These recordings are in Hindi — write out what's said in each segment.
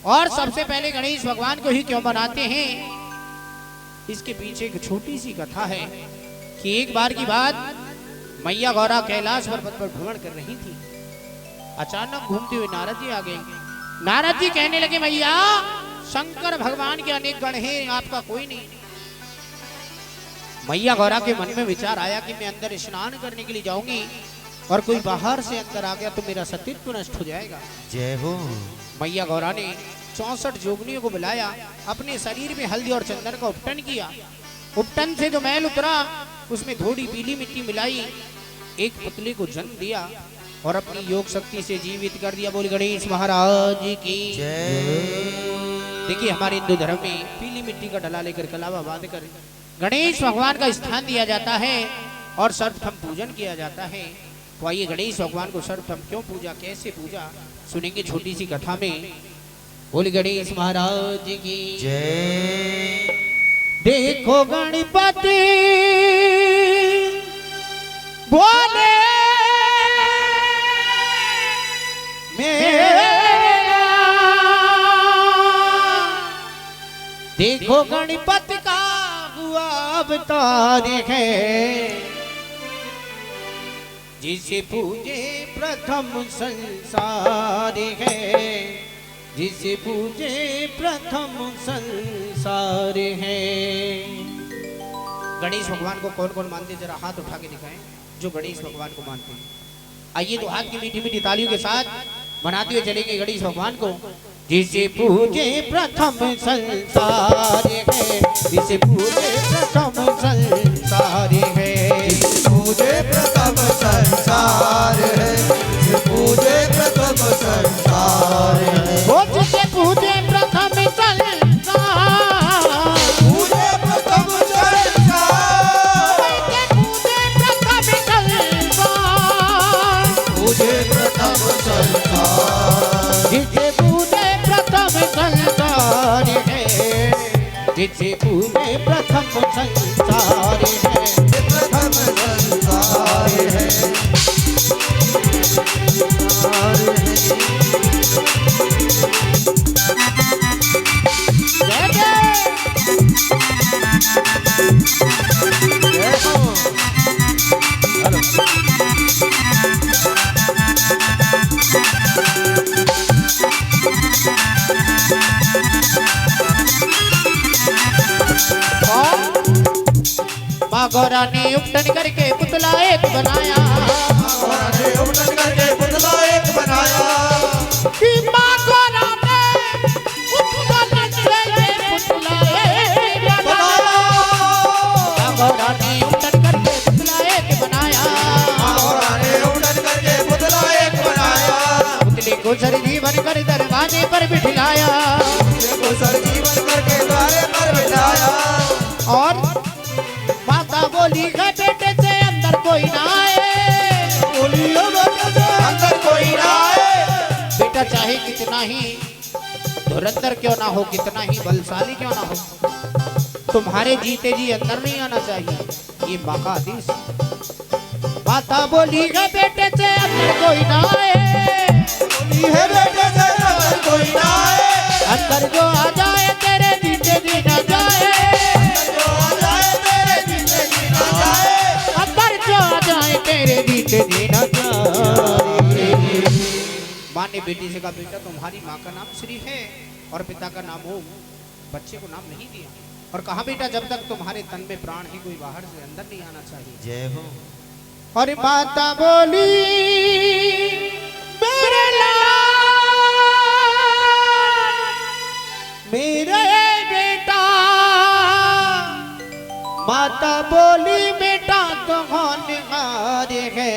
और सबसे पहले गणेश भगवान को ही क्यों बनाते हैं, इसके पीछे एक छोटी सी कथा है कि एक बार की बात मैया गौरा कैलाश पर्वत पर भ्रमण कर रही थी। अचानक घूमते हुए नारद जी आ गए। नारद जी कहने लगे, मैया शंकर भगवान के अनेक गण हैं, आपका कोई नहीं। मैया गौरा के मन में विचार आया कि मैं अंदर स्नान करने के लिए जाऊंगी और कोई बाहर से अंदर आ गया तो मेरा सतीत्व नष्ट हो जाएगा। जय हो। मैया गौरा ने 64 जोगनियों को बुलाया, अपने शरीर में हल्दी और चंदन का उपटन किया। उपटन से जो मैल उतरा उसमें थोड़ी पीली मिट्टी मिलाई, एक पुतले को जन्म दिया और अपनी योग शक्ति से जीवित कर दिया। बोल गणेश महाराज की जय। देखिए हमारे हिंदू धर्म में पीली मिट्टी का डला लेकर कलावा बांध कर गणेश भगवान का स्थान दिया जाता है और सर्वप्रथम पूजन किया जाता है। तो आइए गणेश भगवान को सर्वप्रथम क्यों पूजा, कैसे पूजा, सुनेंगे छोटी सी कथा में। बोल गणेश महाराज की जय। देखो गणपति बोले मेरा, देखो गणपति का हुआ अवतार है, जिसे पूजे प्रथम संसार है, जिसे पूजे प्रथम संसार है। गणेश भगवान को कौन कौन मानते, जरा हाथ उठा के दिखाएं जो गणेश भगवान को मानते हैं। आइए तो हाथ की मीठी मीठी तालियों के साथ मनाते हुए चलेंगे गणेश भगवान को। जिसे पूजे प्रथम संसार है, जिसे पूजे प्रथम संसार है, पूजे प्रथम संसार है, पूजे प्रथम संसार है। वो जिसे पूजे प्रथम संसार, पूजे प्रथम संसार, पूजे प्रथम संसार, पूजे प्रथम संसार, जिसे पूजे प्रथम संसार है, जिसे पूजे प्रथम संसार है, प्रथम संसार है। जय जय। जय हो। माँ गौरा ने उपटन करके पुतला एक बनाया, गौरा ने उपटन करके पुतला एक बनाया, कि माँ गौरा ने उपटन करके पुतला एक बनाया। माँ गौरा ने उपटन करके पुतला एक बनाया, गौरा ने उपटन करके पुतला एक बनाया, पुतले को सरजीवन कर दरवाजे पर बिठाया, पुतले को सरजीवन करके द्वारे पर बिठाया। और माता बोली है बेटे से अंदर कोई ना आए, बोली बेटे से अंदर कोई ना आए। बेटा चाहे कितना ही धुरंधर क्यों ना हो, कितना ही बलशाली क्यों ना हो, तुम्हारे जीते जी अंदर नहीं आना चाहिए, ये माँ का आदेश। माता बोली है बेटे से अंदर कोई ना आए, बोली है बेटे से अंदर कोई ना आए, अंदर जो आ जाए तेरे जीते जी न जाए, जो आ जाए तेरे जीते जी ना जाए, अंदर जो आ जाए तेरे जीते जी न जाए। माँ ने बेटी से कहा, बेटा तुम्हारी माँ का नाम श्री है और पिता का नाम ओम, बच्चे को नाम नहीं दिया, और कहा बेटा जब तक तुम्हारे तन में प्राण है कोई बाहर से अंदर नहीं आना चाहिए। जय हो। और माता बोली मेरे लाल, मेरे बेटा, माता बोली बेटा तो होनहार है,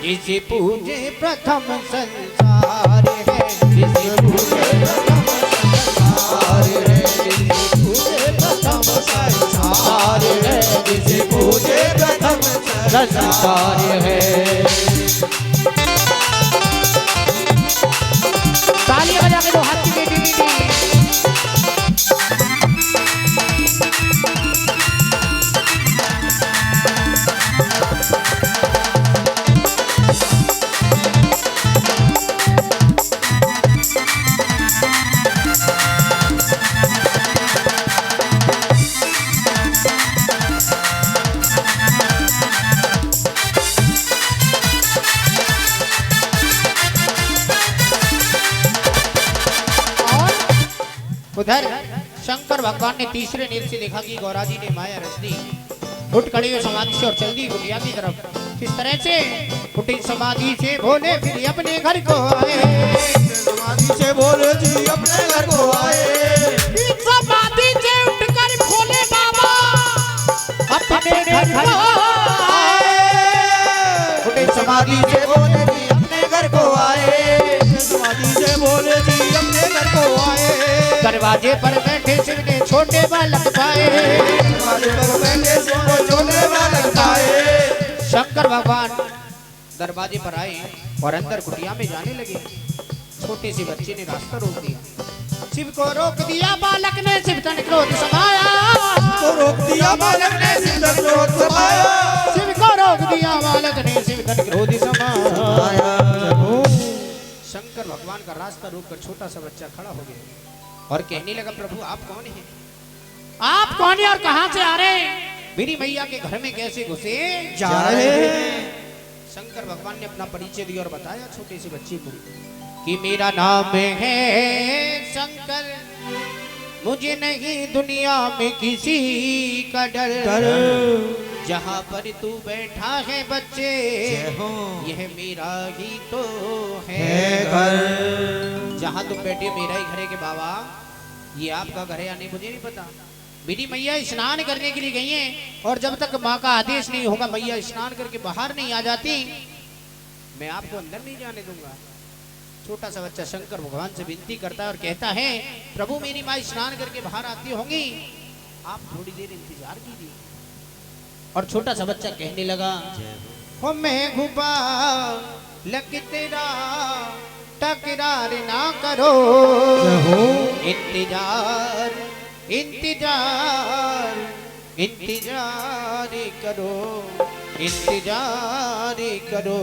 जिसे पूजे प्रथम संसार है, जिसे पूजे प्रथम संसार है, जिसे पूजे प्रथम संसार है, जिसे पूजे प्रथम संसार है। तालियां बजा के दो हाथ की मीठी मीठी। उधर शंकर भगवान ने तीसरे नेत्र से देखा कि गौरा जी ने माया रच दी। उठ खड़ी हुई समाधि से और चल दी कुटिया की तरफ। किस तरह से उठी समाधि से बोले फिर अपने घर को आए। समाधि से बोले जी अपने घर को आए। समाधि से उठकर बोले बाबा अपने घर को आए। उठे समाधि से बोले जी अपने घर को आए। समाधि से बोले जी अपने घर को आए। दरवाजे पर बैठे शिव ने छोटे बालक पाए। दरवाजे पर बैठे शिव को छोटे बालक पाए। शंकर भगवान दरवाजे पर आए और अंदर कुटिया में जाने लगे। छोटे से बच्चे ने रास्ता रोक दिया। शिव को रोक दिया बालक ने शिव तन क्रोध समाया। को रोक दिया बालक ने शिव तन क्रोध समाया। शिव को रोक दिया बालक ने शिव तन क्रोध समाया। शंकर भगवान का रास्ता रोककर छोटा सा बच्चा खड़ा हो गया और कहने लगा प्रभु आप कौन हैं? आप कौन हैं और कहां से आ रहे हैं? मेरी मैया के घर में कैसे घुसे जा रहे हैं? शंकर भगवान ने अपना परिचय दिया और बताया छोटे से बच्चे को कि मेरा नाम है शंकर, मुझे नहीं दुनिया में किसी का डर। जहाँ पर तू बैठा है बच्चे यह मेरा ही तो है घर। जहाँ तुम बैठे मेरा ही घर है कि बाबा ये आपका घर है या नहीं मुझे नहीं पता। मेरी मैया स्नान करने के लिए गई हैं और जब तक माँ का आदेश नहीं होगा मैया स्नान करके बाहर नहीं आ जाती मैं आपको अंदर नहीं जाने दूंगा। छोटा सा बच्चा शंकर भगवान से विनती करता है और कहता है प्रभु मेरी माँ स्नान करके बाहर आती होंगी आप थोड़ी देर इंतजार कीजिए। और छोटा सा बच्चा कहने लगा हो मैं घुपा लग तेरा टकरार ना करो। इंतजार इंतजार इंतजार करो इंतजार करो।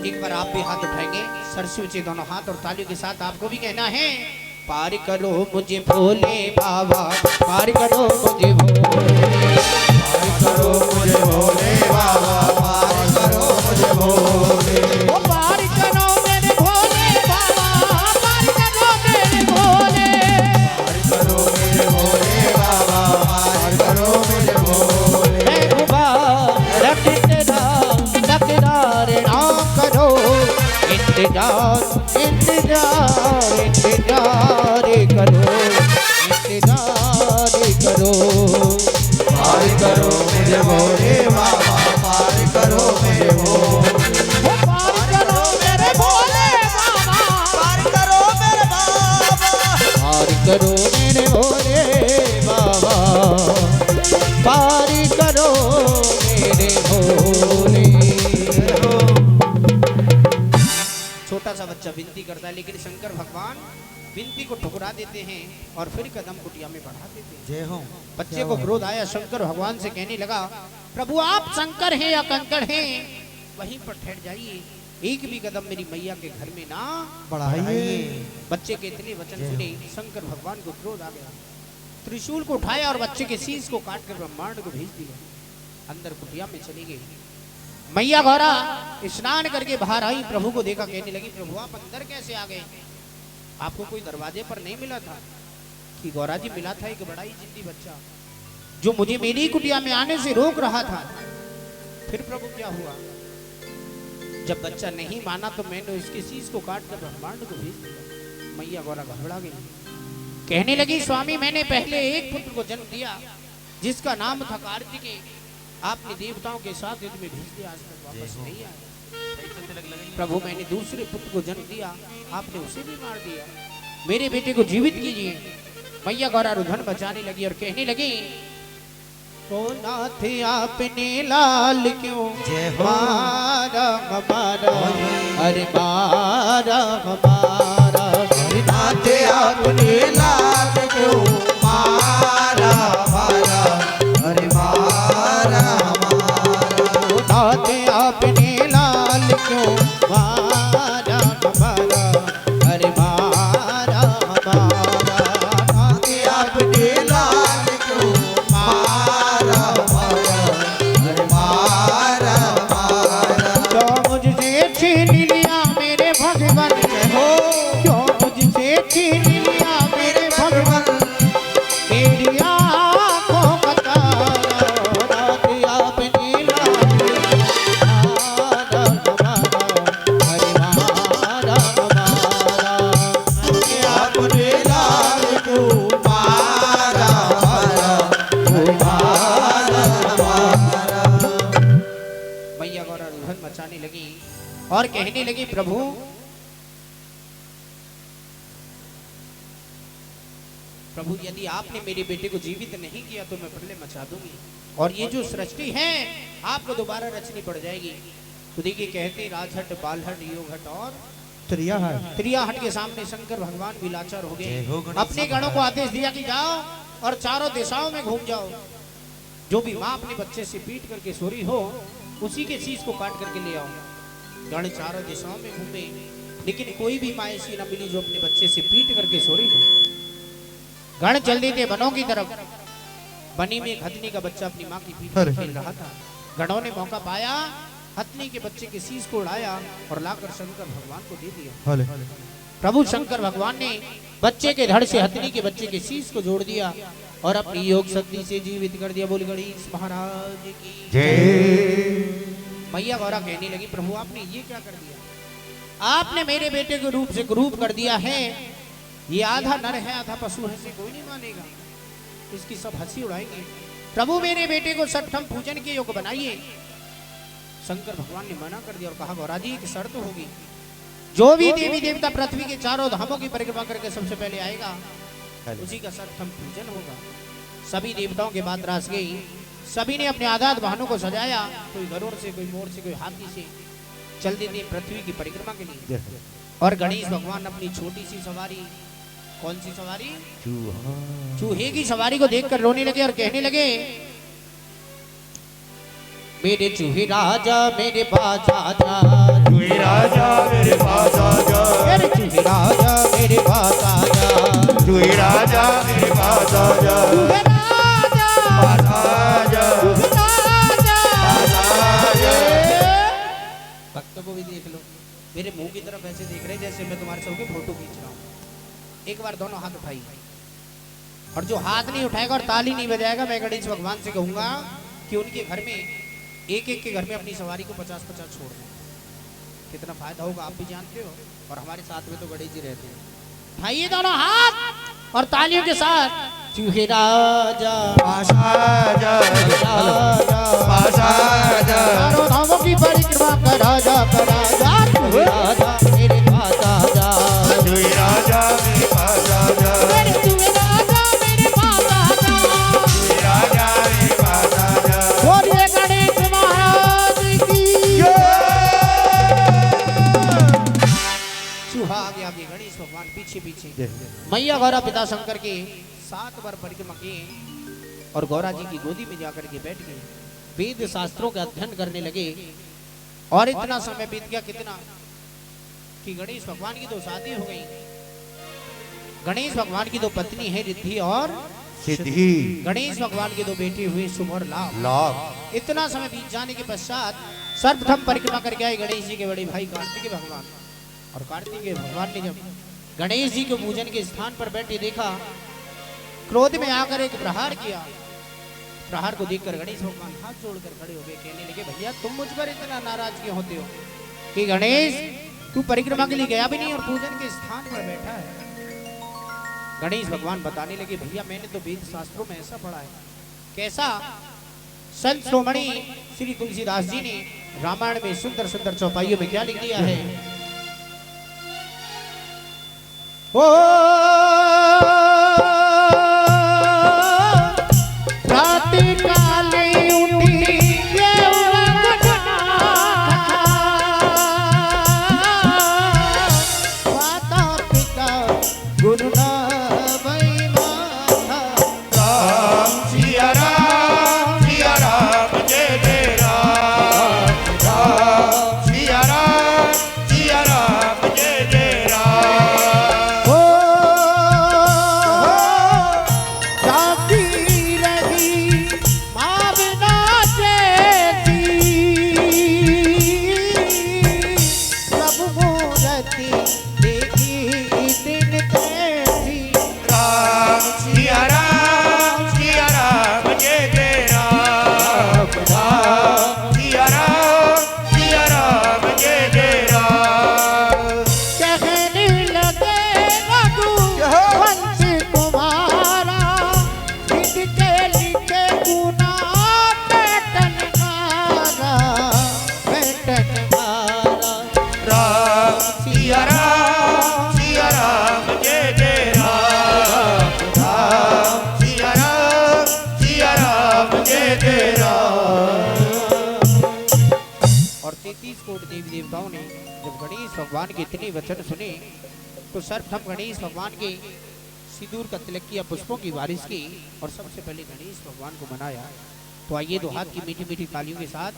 एक बार आप भी हाथ उठाएंगे सरस्वती से दोनों हाथ और तालियों के साथ आपको भी कहना है पार करो मुझे भोले बाबा पार करो मुझे भोले करो मुझे भोले बाबा पार करो मुझे भोले। ओ पार करो मेरे भोले बाबा पार करो मेरे भोले। पार करो मुझे भोले बाबा पार करो मुझे भोले। मैं घुमा रख तेरा टकरार ना करो। इंतजार इंतजार इंतजार करो इंतजार करो। पार करो मुझे भोले बाबा पार करो मुझे भोले। पार करो मेरे भोले बाबा पार करो मेरे बाबा पार करो मेरे भोले बाबा पार करो मेरे भोले। छोटा सा बच्चा विनती करता है लेकिन शंकर भगवान विनती को ठुकरा देते हैं और फिर कदम कुटिया में बढ़ा देते हैं। जय हो। बच्चे को क्रोध आया शंकर भगवान से कहने लगा प्रभु आप शंकर हैं या कंकड़ हैं वहीं पर ठहर जाइए एक भी कदम मेरी मैया के घर में ना बढ़ाइए। बच्चे के इतने वचन सुने शंकर भगवान को क्रोध आ गया। त्रिशूल को उठाया और बच्चे के शीश को काट कर ब्रह्मांड को भेज दिया। अंदर कुटिया में चली गई। मैया गौरा स्नान करके बाहर आई प्रभु को देखा कहने लगी प्रभु आप अंदर कैसे आ गए? आपको कोई दरवाजे पर नहीं मिला था? कि गौरा जी मिला था एक बड़ा ही जिद्दी बच्चा जो मुझे मेरी कुटिया में आने से रोक रहा था। फिर प्रभु क्या हुआ? जब बच्चा नहीं माना तो मैंने इसके शीश को काट कर ब्रह्मांड को भेज दिया। मैया गौरा घबरा गई कहने लगी स्वामी मैंने पहले एक पुत्र को जन्म दिया जिसका नाम था कार्तिकेय। आपने देवताओं के साथ युद्ध में भेज दिया आज तक वापस नहीं आया। प्रभु मैंने दूसरे पुत्र को जन्म दिया आपने उसे भी मार दिया। मेरे बेटे को जीवित कीजिए। मैया गौरा रुधन बचाने लगी और कहने लगी तो नाथ आपने लाल क्यों मारा हमारा अरे मारा हमारा। नाथ आपने लाल क्यों मारा हमारा अरे मारा हमारा। नाथ आपने लाल क्यों मारा हमारा अरे मारा हमारा। नाथ आपने लाल क्यों मारा हमारा अरे मारा हमारा। जो मुझसे छीन लिया मेरे भगवान हो जो मुझसे छीन लिया और कहने लगी प्रभु प्रभु यदि आपने मेरे बेटे को जीवित नहीं किया तो मैं प्रलय मचा दूंगी और ये जो सृष्टि है आपको दोबारा रचनी पड़ जाएगी। तो देखिए कहते राजहट बालहट योगहट और त्रियाहट के सामने शंकर भगवान भी लाचार हो गए। अपने गणों को आदेश दिया कि जाओ और चारों दिशाओं में घूम जाओ, जो भी माँ अपने बच्चे से पीट करके सोरी हो उसी के शीश को काट करके ले आओ। गण चारों दिशाओं में घूमे लेकिन कोई भी माँ ऐसी न मिली जो अपने बच्चे से पीट करके सोरी हो। गण चल देते वनों की तरफ। बनी में हथनी का बच्चा अपनी माँ की पीठ पर खेल रहा था। गणों ने मौका पाया, हथनी के बच्चे के शीश को उड़ाया और लाकर शंकर भगवान को दे दिया। प्रभु शंकर भगवान ने बच्चे के धड़ से हथनी के बच्चे के शीश को जोड़ दिया और अपनी योग शक्ति से जीवित कर दिया। बोल गणेश महाराज की जय। मैया गौरा कहने लगी प्रभु आपने ये क्या कर दिया? आपने मेरे बेटे के रूप से कुरूप कर दिया है। ये आधा नर है आधा पशु है से कोई नहीं मानेगा, इसकी सब हंसी उड़ाएंगे। प्रभु मेरे बेटे को सठम पूजन के योग बनाइए। शंकर भगवान ने मना कर दिया और कहा गौरा जी एक शर्त होगी, जो भी देवी देवता पृथ्वी के चारों धामों की परिक्रमा करके सबसे पहले आएगा उसी का सठम पूजन होगा। सभी देवताओं के बाद रास गई। सभी ने अपने आजाद वाहनों को सजाया, कोई गरुड़ से, कोई मोर से, कोई हाथी से चल देते पृथ्वी की परिक्रमा के लिए। और गणेश भगवान अपनी छोटी सी सवारी, कौन सी सवारी? चूहे की सवारी को देखकर रोने लगे और कहने लगे मेरे चूहे राजा मेरे पास आजा, चूहे राजा मेरे पास आजा, मेरे चूहे राजा मेरे पास आजा, चूहे राजा मेरे पास आजा, चूहे राजा पास आजा, पास आजा। भक्तों को भी देख लो, मेरे मुंह की तरफ ऐसे देख रहे जैसे मैं तुम्हारे सबके फोटो खींच रहा हूँ। एक बार दोनों हाथ उठाइए और जो हाथ नहीं उठाएगा और ताली नहीं बजाएगा मैं गणेश भगवान से कहूंगा कि उनके घर में एक एक के घर में अपनी सवारी को 50-50 छोड़ दें। कितना फायदा होगा आप भी जानते हो, और हमारे साथ में तो गणेश जी रहते हैं। उठाइए दोनों हाथ और तालियों के साथ। चूहे राजा पास आजा, राजा पास आजा, चारों धामों की परिक्रमा कर राजा का राजा, चूहे राजा मेरे पास आजा, चूहे राजा मेरे पास आजा, मेरे चूहे राजा मेरे पास आजा, चूहे राजा मेरे पास आजा। बोलिए गणेश महाराज की चूहा आगे आगे, गणेश भगवान पीछे पीछे। मैया गौरा पिता शंकर के 7 बार परिक्रमा किए और गौरा जी की गोदी में जाकर के बैठ गए। वेद शास्त्रों का अध्ययन करने लगे और इतना समय बीत गया कितना कि गणेश भगवान की 2 शादी हो गई। गणेश भगवान की 2 पत्नी है रिद्धि और सिद्धि, गणेश भगवान के 2 बेटे हुए शुभ और लाभ। लाभ। इतना समय बीत जाने के पश्चात सर्वप्रथम परिक्रमा करके आए गणेश जी के बड़े भाई कार्तिकेय भगवान। और कार्तिकेय भगवान ने जब गणेश जी को पूजन के स्थान पर बैठे देखा, क्रोध में आकर एक प्रहार किया। प्रहार को देखकर गणेश भगवान हाथ जोड़कर खड़े हो गए, कहने लगे भैया तुम मुझ पर इतना नाराज क्यों होते हो कि गणेश तू परिक्रमा के लिए गया भी नहीं और पूजन के स्थान पर बैठा है। गणेश भगवान बताने लगे भैया मैंने तो वेद शास्त्रों में ऐसा पढ़ा है। कैसा? संत श्रोमणी श्री तुलसीदास जी ने रामायण में सुंदर सुंदर चौपाइयों में क्या लिख दिया है? ओ रात काले उठी ये माता पिता गुरु ना जय जय राम राम सिया राम जय जय राम। और 33 कोटि देवी देवताओं ने जब गणेश भगवान के इतने वचन सुने तो सर्वप्रथम गणेश भगवान के सिंदूर का तिलक किया, पुष्पों की बारिश की और सबसे पहले गणेश भगवान को मनाया। तो आइए दो हाथ की मीठी मीठी तालियों के साथ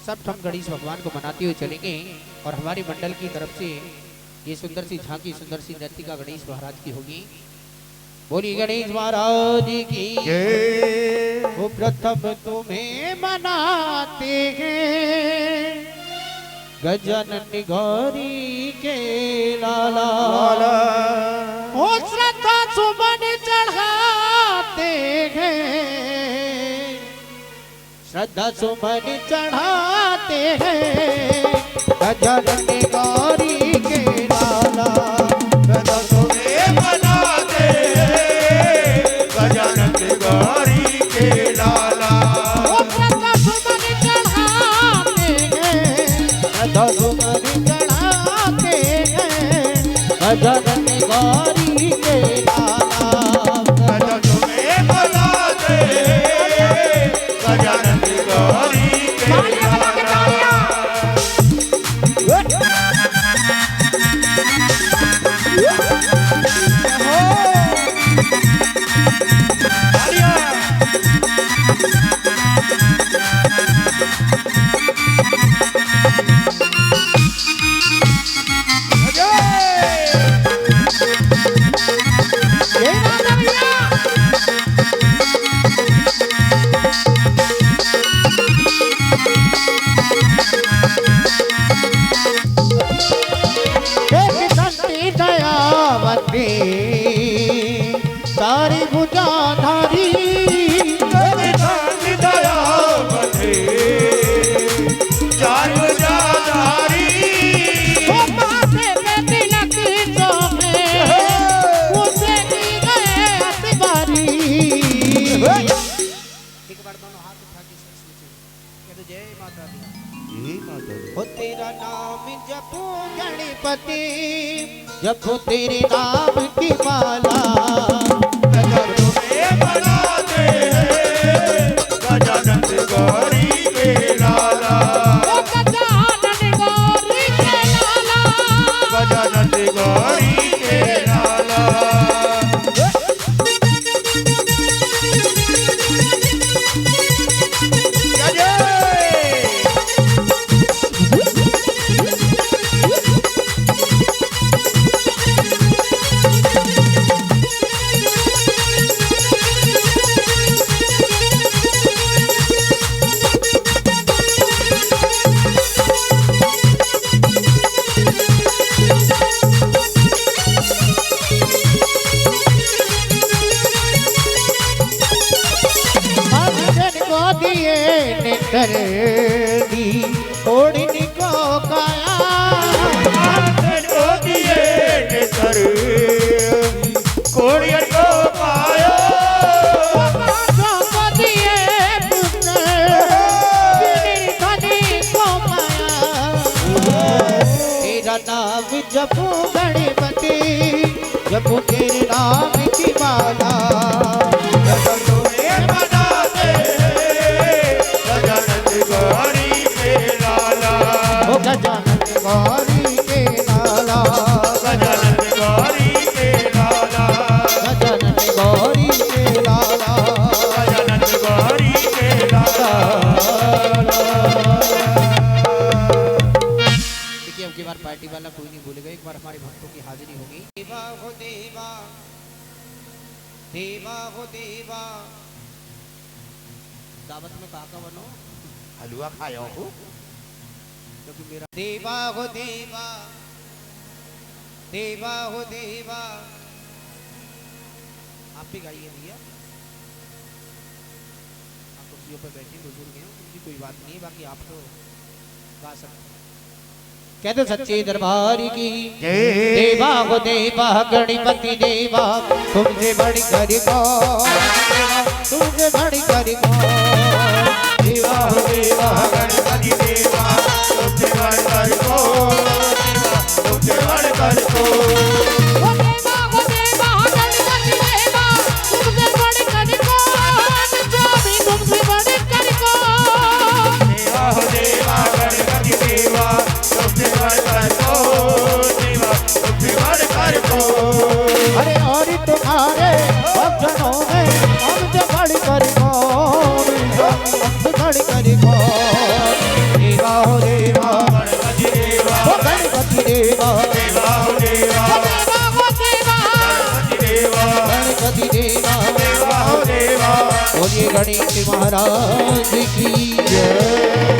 सर्वप्रथम गणेश भगवान को मनाते हुए चलेंगे। और हमारे मंडल की तरफ से ये सुंदर सी झांकी, सुंदर सी नृत्य गणेश महाराज की होगी। बोली गणेश महाराज की जय। वो प्रथम तुम्हें मनाते हैं गजानन गौरी के लाला, ओ श्रद्धा सुमन चढ़ाते हैं, श्रद्धा सुमन चढ़ाते हैं गजानन गौरी के लाला। सदा तुम्हें मनाते गजानन गौरी के लाला, ओ श्रद्धा सुमन चढ़ाते हैं, श्रद्धा सुमन चढ़ाते हैं गजानन गौरी के लाला। सदा तुम्हें मनाते गजानन गौरी के लाला। सारी भुजाधारी चार भुजाधारी, माथे पे तिलक सोहे उसे की गए अतबारी। एक बार दोनों हाथ उठा के सोचिए, कह दो जय माता दी। हो तेरा नाम जपो गणपति, जपो तेरे नाम की माला। तुम्हें मनाते गजानन गौरी के लाला, ओ गजानन गौरी के लाला, गजानन गौरी के लाला। कर दी ओढ़नी को काया, कोड़ियर को पाया, को दिए पुत्र खनी को माया। तेरा नाम जपो गणपति, जपो तेरे नाम की माला। तुम्हें मनाते गजानन गौरी के लाला, ओ गजानन गौरी के लाला, गजानन गौरी के लाला, गजानन गौरी के लाला, गजानन गौरी के लाला। देखिए अब की बार पार्टी वाला कोई नहीं भूलेगा, एक बार हमारे भक्तों की हाजिरी होगी। देवा हो देवा, देवा हो देवा, दावत में काका बनो, हलवा खाया हो, क्योंकि मेरा देवा हो देवा, देवा हो देवा। आप भी गाइए भैया, आप कुर्सियों पर बैठे बुजुर्ग हैं, उनकी कोई बात नहीं, बाकी आप तो गा सकते हैं। कह दो सच्चे दरबार की देवा हो देवा, गणपति देवा, तुमसे बढ़ कर कौन, तुमसे बढ़ कर कौन। देवा हो देवा, गणपति देवा, तुमसे बढ़कर को, तुमसे बढ़कर को। ओ देवा तुम्हारे भक्तों में हमसे बढ़कर कौन, हमसे बढ़कर कौन। देवा हो देवा गणपति देवा, हो गणपति देवा, देवा हो देवा, हो देवा गणपति देवा, गणपति देवा, देवा हो देवा। बोलिए गणेश महाराज की जय।